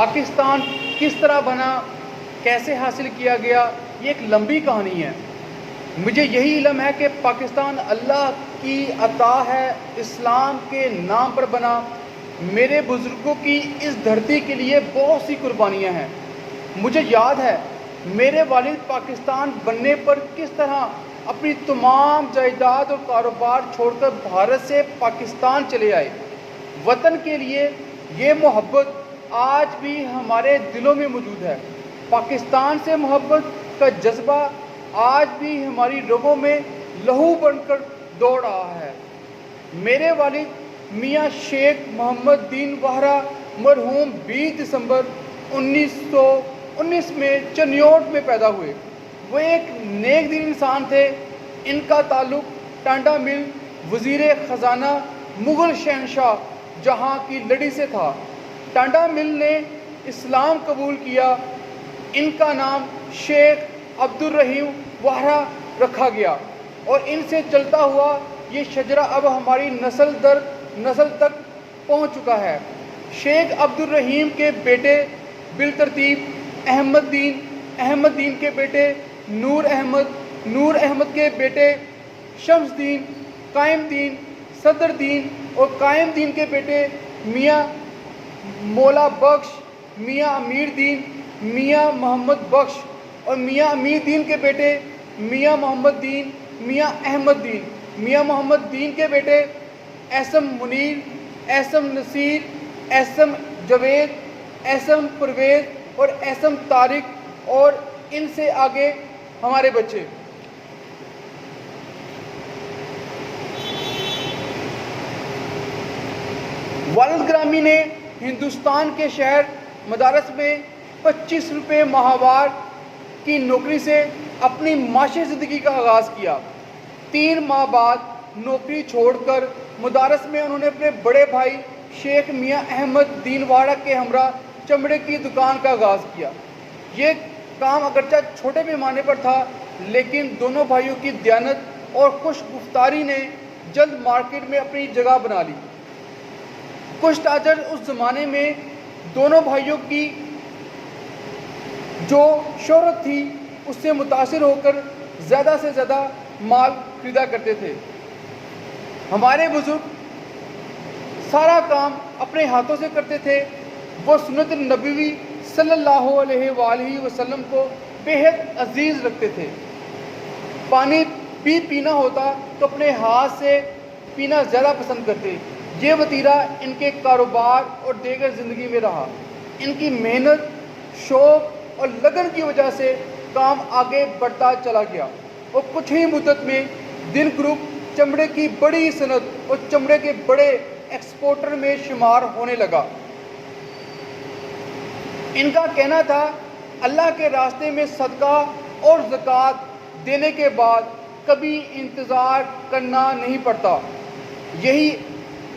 پاکستان کس طرح بنا، کیسے حاصل کیا گیا، یہ ایک لمبی کہانی ہے۔ مجھے یہی علم ہے کہ پاکستان اللہ کی عطا ہے، اسلام کے نام پر بنا۔ میرے بزرگوں کی اس دھرتی کے لیے بہت سی قربانیاں ہیں۔ مجھے یاد ہے میرے والد پاکستان بننے پر کس طرح اپنی تمام جائیداد اور کاروبار چھوڑ کر بھارت سے پاکستان چلے آئے۔ وطن کے لیے یہ محبت آج بھی ہمارے دلوں میں موجود ہے۔ پاکستان سے محبت کا جذبہ آج بھی ہماری رگوں میں لہو بن کر دوڑ رہا ہے۔ میرے والد میاں شیخ محمد دین وہرا مرحوم 20 دسمبر 1919 میں چنیوٹ میں پیدا ہوئے۔ وہ ایک نیک دل انسان تھے۔ ان کا تعلق ٹانڈا مل وزیر خزانہ مغل شہنشاہ جہاں کی لڑی سے تھا۔ ٹانڈا مل نے اسلام قبول کیا۔ ان کا نام شیخ عبد الرحیم وہرا رکھا گیا اور ان سے چلتا ہوا یہ شجرہ اب ہماری نسل در نسل تک پہنچ چکا ہے۔ شیخ عبد الرحیم کے بیٹے بالترتیب احمد دین کے بیٹے نور احمد کے بیٹے شمس دین، قائم دین، صدر دین اور قائم دین کے بیٹے میاں مولا بخش، میاں امیر دین، میاں محمد بخش اور میاں امیر دین کے بیٹے میاں محمد دین، میاں احمد دین، میاں محمد دین کے بیٹے احسم منیر، احسم نصیر، احسم جاوید، احسم پرویز اور احسم طارق اور ان سے آگے ہمارے بچے۔ والد گرامی نے ہندوستان کے شہر مدارس میں 25 روپے ماہوار کی نوکری سے اپنی معاشی زندگی کا آغاز کیا۔ 3 ماہ بعد نوکری چھوڑ کر مدارس میں انہوں نے اپنے بڑے بھائی شیخ میاں احمد دین وہرا کے ہمراہ چمڑے کی دکان کا آغاز کیا۔ یہ کام اگرچہ چھوٹے پیمانے پر تھا لیکن دونوں بھائیوں کی دیانت اور خوش گفتاری نے جلد مارکیٹ میں اپنی جگہ بنا لی۔ کچھ تاجر اس زمانے میں دونوں بھائیوں کی جو شہرت تھی اس سے متاثر ہو کر زیادہ سے زیادہ مال خریدا کرتے تھے۔ ہمارے بزرگ سارا کام اپنے ہاتھوں سے کرتے تھے۔ وہ سنت نبوی صلی اللہ علیہ وآلہ وسلم کو بے حد عزیز رکھتے تھے۔ پانی بھی پینا ہوتا تو اپنے ہاتھ سے پینا زیادہ پسند کرتے۔ یہ وتیرہ ان کے کاروبار اور دیگر زندگی میں رہا۔ ان کی محنت، شوق اور لگن کی وجہ سے کام آگے بڑھتا چلا گیا اور کچھ ہی مدت میں دن گروپ چمڑے کی بڑی صنعت اور چمڑے کے بڑے ایکسپورٹر میں شمار ہونے لگا۔ ان کا کہنا تھا اللہ کے راستے میں صدقہ اور زکوٰۃ دینے کے بعد کبھی انتظار کرنا نہیں پڑتا۔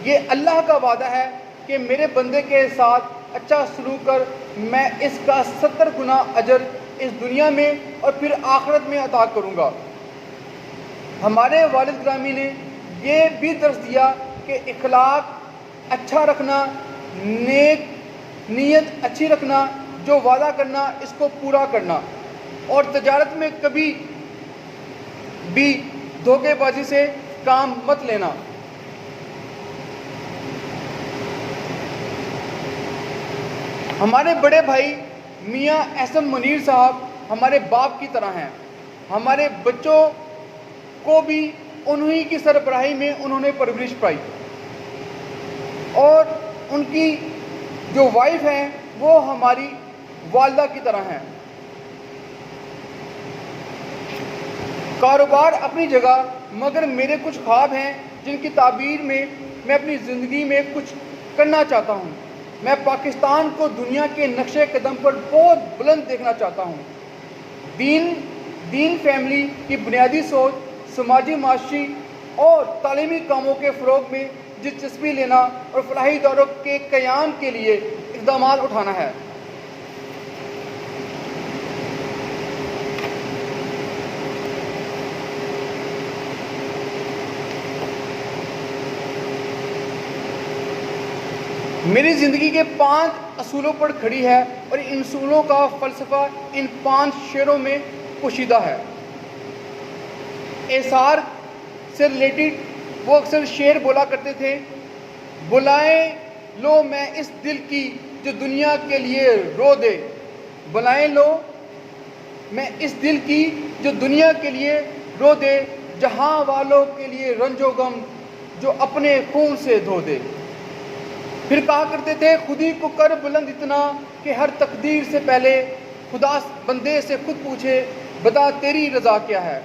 یہ اللہ کا وعدہ ہے کہ میرے بندے کے ساتھ اچھا سلوک کر میں اس کا 70 گنا اجر اس دنیا میں اور پھر آخرت میں عطا کروں گا۔ ہمارے والد گرامی نے یہ بھی درس دیا کہ اخلاق اچھا رکھنا، نیک نیت اچھی رکھنا، جو وعدہ کرنا اس کو پورا کرنا اور تجارت میں کبھی بھی دھوکے بازی سے کام مت لینا۔ ہمارے بڑے بھائی میاں احسن منیر صاحب ہمارے باپ کی طرح ہیں۔ ہمارے بچوں کو بھی انہی کی سربراہی میں انہوں نے پرورش پائی اور ان کی جو وائف ہیں وہ ہماری والدہ کی طرح ہیں۔ کاروبار اپنی جگہ، مگر میرے کچھ خواب ہیں جن کی تعبیر میں میں اپنی زندگی میں کچھ کرنا چاہتا ہوں۔ میں پاکستان کو دنیا کے نقش قدم پر بہت بلند دیکھنا چاہتا ہوں۔ دین فیملی کی بنیادی سوچ، سماجی معاشی اور تعلیمی کاموں کے فروغ میں دلچسپی لینا اور فلاحی اداروں کے قیام کے لیے اقدامات اٹھانا ہے۔ میری زندگی کے 5 اصولوں پر کھڑی ہے اور ان اصولوں کا فلسفہ ان 5 شعروں میں پوشیدہ ہے۔ ایثار سے ریلیٹڈ وہ اکثر شعر بولا کرتے تھے، بلائیں لو میں اس دل کی جو دنیا کے لیے رو دے، بلائیں لو میں اس دل کی جو دنیا کے لیے رو دے، جہاں والوں کے لیے رنج و غم جو اپنے خون سے دھو دے۔ پھر کہا کرتے تھے، خودی کو کر بلند اتنا کہ ہر تقدیر سے پہلے خدا بندے سے خود پوچھے، بتا تیری رضا کیا ہے۔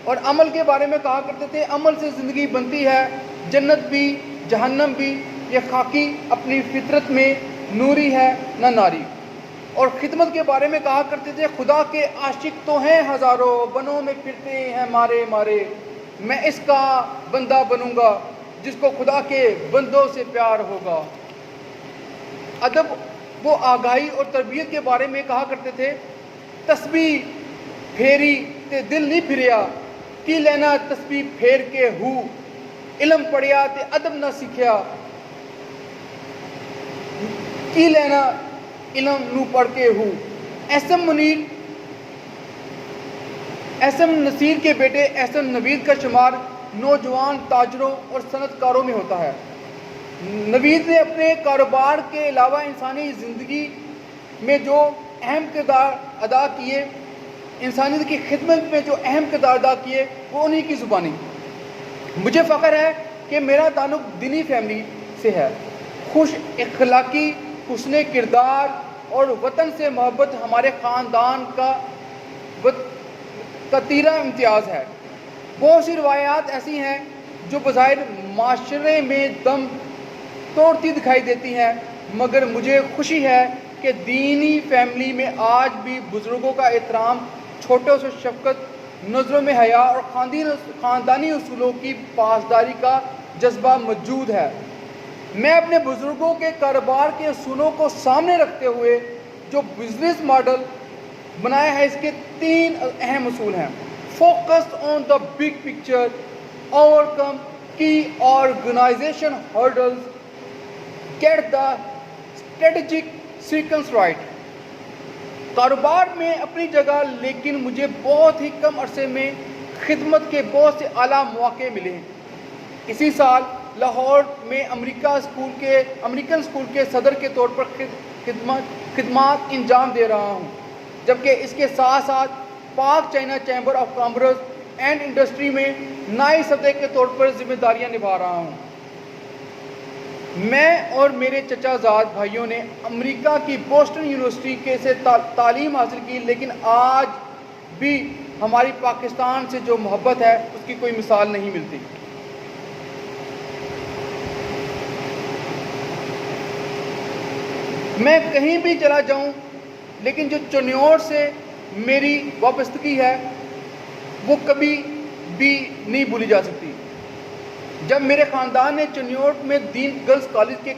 اور عمل کے بارے میں کہا کرتے تھے، عمل سے زندگی بنتی ہے، جنت بھی جہنم بھی، یہ خاکی اپنی فطرت میں نوری ہے نہ ناری۔ اور خدمت کے بارے میں کہا کرتے تھے، خدا کے عاشق تو ہیں ہزاروں، بنوں میں پھرتے ہیں مارے مارے، میں اس کا بندہ بنوں گا جس کو خدا کے بندوں سے پیار ہوگا۔ ادب و آگاہی اور تربیت کے بارے میں کہا کرتے تھے، تسبیح پھیری تے دل نہیں پھریا، کی لینا تسبیح پھیر کے ہو، علم پڑھیا تے ادب نہ سیکھیا، کی لینا علم نو پڑھ کے ہو۔ ایسم نصیر کے بیٹے احسن نوید کا شمار نوجوان تاجروں اور صنعت کاروں میں ہوتا ہے۔ نوید نے اپنے کاروبار کے علاوہ انسانی زندگی میں جو اہم کردار ادا کیے، انسانیت کی خدمت میں جو اہم کردار ادا کیے، وہ انہی کی زبانی۔ مجھے فخر ہے کہ میرا تعلق دینی فیملی سے ہے۔ خوش اخلاقی، حسن کردار اور وطن سے محبت ہمارے خاندان کا تیرہ امتیاز ہے۔ بہت سی روایات ایسی ہیں جو بظاہر معاشرے میں دم توڑتی دکھائی دیتی ہیں، مگر مجھے خوشی ہے کہ دینی فیملی میں آج بھی بزرگوں کا احترام، چھوٹوں سے شفقت، نظروں میں حیا اور خاندانی اصولوں کی پاسداری کا جذبہ موجود ہے۔ میں اپنے بزرگوں کے کاروبار کے اصولوں کو سامنے رکھتے ہوئے جو بزنس ماڈل بنایا ہے، اس کے 3 اہم اصول ہیں: focus on the big picture, overcome key organization hurdles, get the strategic sequence right. کاروبار میں اپنی جگہ، لیکن مجھے بہت ہی کم عرصے میں خدمت کے بہت سے اعلیٰ مواقع ملے ہیں۔ اسی سال لاہور میں امریکن اسکول کے صدر کے طور پر خدمات انجام دے رہا ہوں، جبکہ اس کے ساتھ ساتھ پاک China chamber of commerce and industry میں نائب صدر کے طور پر ذمہ داریاں نبھا رہا ہوں۔ میں اور میرے چچا زاد بھائیوں نے امریکہ کی بوسٹن یونیورسٹی سے تعلیم حاصل کی، لیکن آج بھی ہماری پاکستان سے جو محبت ہے اس کی کوئی مثال نہیں ملتی۔ میں کہیں بھی چلا جاؤں، لیکن جو چنیوٹ سے میری وابستگی ہے وہ کبھی بھی نہیں بھولی جا سکتی۔ جب میرے خاندان نے چنیوٹ میں دین گرلز کالج کے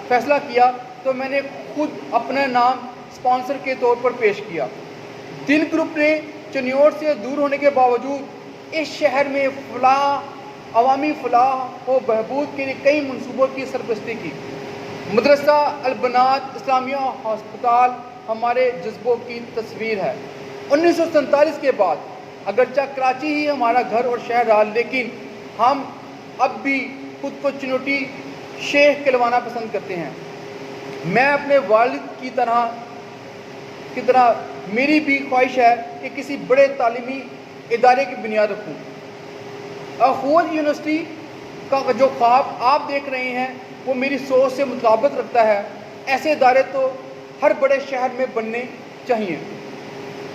فیصلہ کیا تو میں نے خود اپنا نام اسپانسر کے طور پر پیش کیا۔ دین گروپ نے چنیوٹ سے دور ہونے کے باوجود اس شہر میں عوامی فلاح و بہبود کے لیے کئی منصوبوں کی سرپرستی کی۔ مدرسہ البنات اسلامیہ ہسپتال ہمارے جذبوں کی تصویر ہے۔ 1947 کے بعد اگرچہ کراچی ہی ہمارا گھر اور شہر رہا، لیکن ہم اب بھی خود کو چنوٹی شیخ کہلوانا پسند کرتے ہیں۔ میں اپنے والد کی طرح میری بھی خواہش ہے کہ کسی بڑے تعلیمی ادارے کی بنیاد رکھوں۔ اخوت یونیورسٹی کا جو خواب آپ دیکھ رہے ہیں وہ میری سوچ سے مطابقت رکھتا ہے۔ ایسے ادارے تو ہر بڑے شہر میں بننے چاہیے۔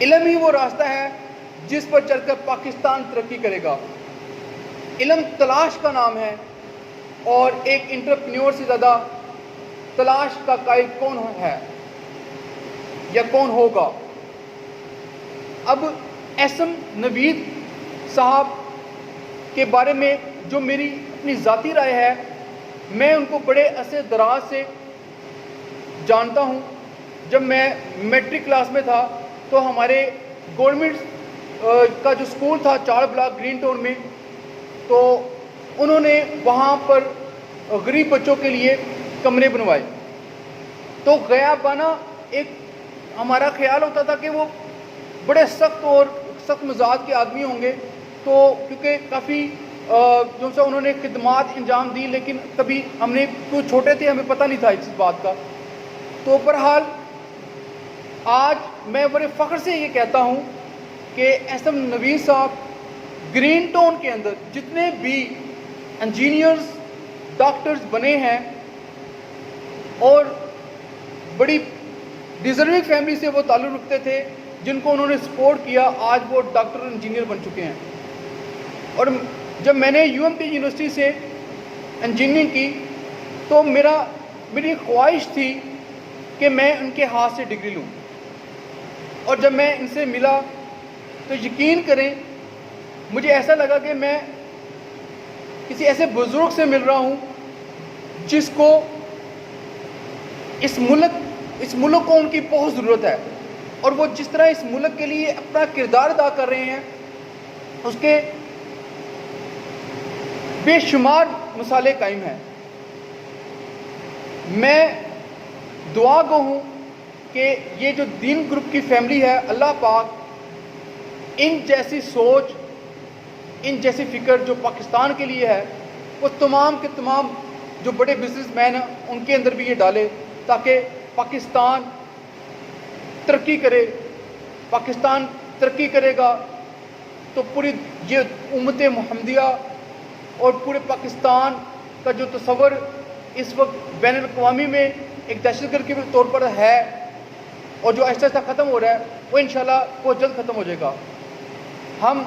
علم ہی وہ راستہ ہے جس پر چل کر پاکستان ترقی کرے گا۔ علم تلاش کا نام ہے، اور ایک انٹرپرینور سے زیادہ تلاش کا قائل کون ہے یا کون ہوگا؟ اب احسن نوید صاحب کے بارے میں جو میری اپنی ذاتی رائے ہے، میں ان کو بڑے عرصے دراز سے جانتا ہوں۔ جب میں میٹرک کلاس میں تھا تو ہمارے گورنمنٹ کا جو اسکول تھا 4 بلاک گرین ٹاؤن میں، تو انہوں نے وہاں پر غریب بچوں کے لیے کمرے بنوائے. تو غیابانہ ایک ہمارا خیال ہوتا تھا کہ وہ بڑے سخت اور سخت مزاج کے آدمی ہوں گے، تو کیونکہ کافی جو سا انہوں نے خدمات انجام دی، لیکن کبھی ہم نے تو چھوٹے تھے، ہمیں پتہ نہیں تھا اس بات کا. تو بہرحال آج میں بڑے فخر سے یہ کہتا ہوں کہ ایس ایم نوید صاحب گرین ٹاؤن کے اندر جتنے بھی انجینئرز ڈاکٹرز بنے ہیں اور بڑی ڈیزرونگ فیملی سے وہ تعلق رکھتے تھے جن کو انہوں نے سپورٹ کیا، آج وہ ڈاکٹر اور انجینئر بن چکے ہیں. اور جب میں نے یو ایم ٹی یونیورسٹی سے انجینئرنگ کی تو میری خواہش تھی کہ میں ان کے ہاتھ سے ڈگری لوں، اور جب میں ان سے ملا تو یقین کریں مجھے ایسا لگا کہ میں کسی ایسے بزرگ سے مل رہا ہوں جس کو اس ملک کو ان کی بہت ضرورت ہے، اور وہ جس طرح اس ملک کے لیے اپنا کردار ادا کر رہے ہیں اس کے بے شمار مثالیں قائم ہیں. میں دعا گو ہوں کہ یہ جو دین گروپ کی فیملی ہے، اللہ پاک ان جیسی سوچ، ان جیسی فکر جو پاکستان کے لیے ہے، وہ تمام کے تمام جو بڑے بزنس مین ہیں ان کے اندر بھی یہ ڈالے، تاکہ پاکستان ترقی کرے. پاکستان ترقی کرے گا تو پوری یہ امت محمدیہ اور پورے پاکستان کا جو تصور اس وقت بین الاقوامی میں ایک دہشت گرد کے طور پر ہے اور جو آہستہ آہستہ ختم ہو رہا ہے، وہ انشاءاللہ بہت جلد ختم ہو جائے گا. ہم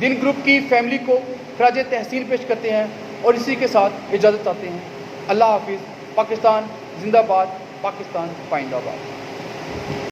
دین گروپ کی فیملی کو خراج تحسین پیش کرتے ہیں اور اسی کے ساتھ اجازت چاہتے ہیں. اللہ حافظ. پاکستان زندہ باد. پاکستان پائندہ باد.